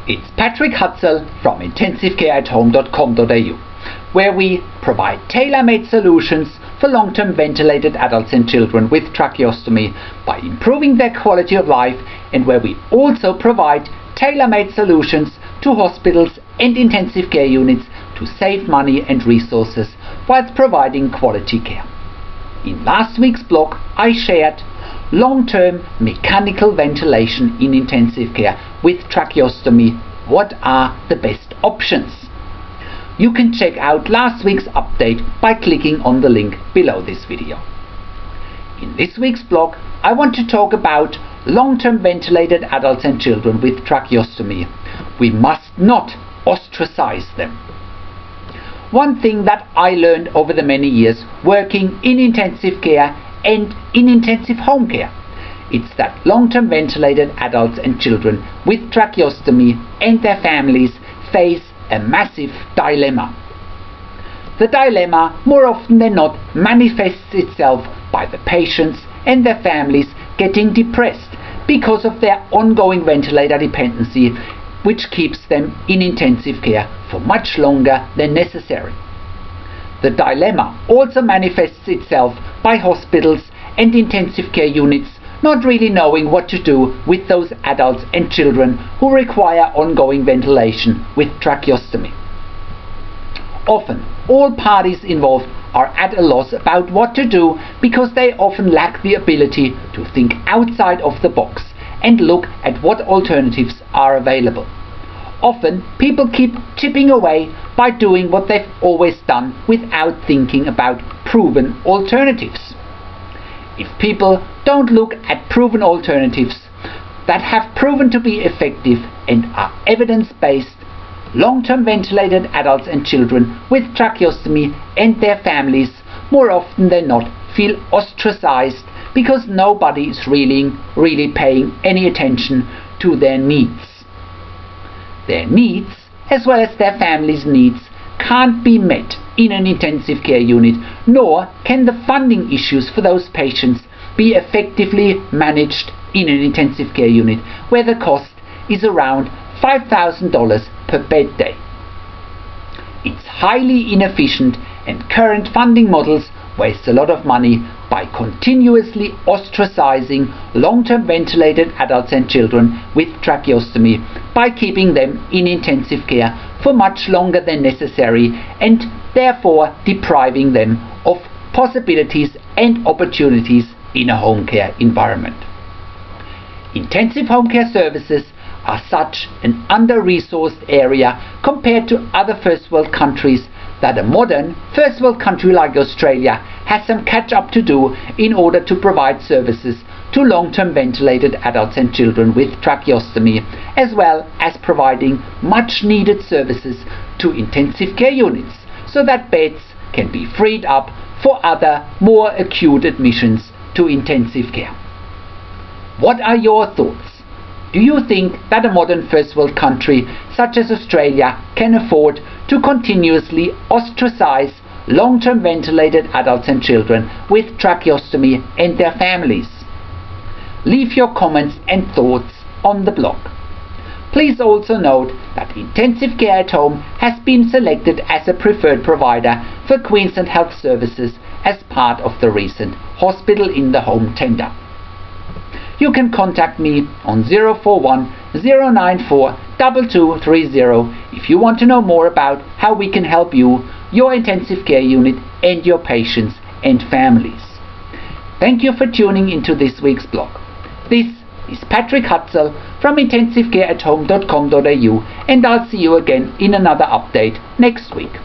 It's Patrick Hutzel from intensivecareathome.com.au, where we provide tailor-made solutions for long-term ventilated adults and children with tracheostomy by improving their quality of life, and where we also provide tailor-made solutions to hospitals and intensive care units to save money and resources whilst providing quality care. In last week's blog, I shared long-term mechanical ventilation in intensive care with tracheostomy. What are the best options? You can check out last week's update by clicking on the link below this video. In this week's blog, I want to talk about long-term ventilated adults and children with tracheostomy. We must not ostracize them. One thing that I learned over the many years working in intensive care and in intensive home care, it's that long-term ventilated adults and children with tracheostomy and their families face a massive dilemma. The dilemma, more often than not, manifests itself by the patients and their families getting depressed because of their ongoing ventilator dependency, which keeps them in intensive care for much longer than necessary. The dilemma also manifests itself by hospitals and intensive care units not really knowing what to do with those adults and children who require ongoing ventilation with tracheostomy. Often, all parties involved are at a loss about what to do because they often lack the ability to think outside of the box and look at what alternatives are available. Often, people keep chipping away by doing what they've always done without thinking about proven alternatives. If people don't look at proven alternatives that have proven to be effective and are evidence-based, long-term ventilated adults and children with tracheostomy and their families more often than not feel ostracized because nobody is really paying any attention to their needs. Their needs, as well as their families' needs, can't be met in an intensive care unit, nor can the funding issues for those patients be effectively managed in an intensive care unit, where the cost is around $5,000 per bed day. It's highly inefficient, and current funding models waste a lot of money by continuously ostracizing long-term ventilated adults and children with tracheostomy by keeping them in intensive care for much longer than necessary, and therefore depriving them of possibilities and opportunities in a home care environment. Intensive home care services are such an under-resourced area compared to other first world countries that a modern first world country like Australia has some catch up to do in order to provide services to long-term ventilated adults and children with tracheostomy, as well as providing much needed services to intensive care units so that beds can be freed up for other more acute admissions to intensive care. What are your thoughts? Do you think that a modern first world country such as Australia can afford to continuously ostracize long-term ventilated adults and children with tracheostomy and their families? Leave your comments and thoughts on the blog. Please also note that Intensive Care at Home has been selected as a preferred provider for Queensland Health Services as part of the recent Hospital in the Home tender. You can contact me on 041 094 2230 if you want to know more about how we can help you, your intensive care unit, and your patients and families. Thank you for tuning into this week's blog. This is Patrick Hutzel from intensivecareathome.com.au, and I'll see you again in another update next week.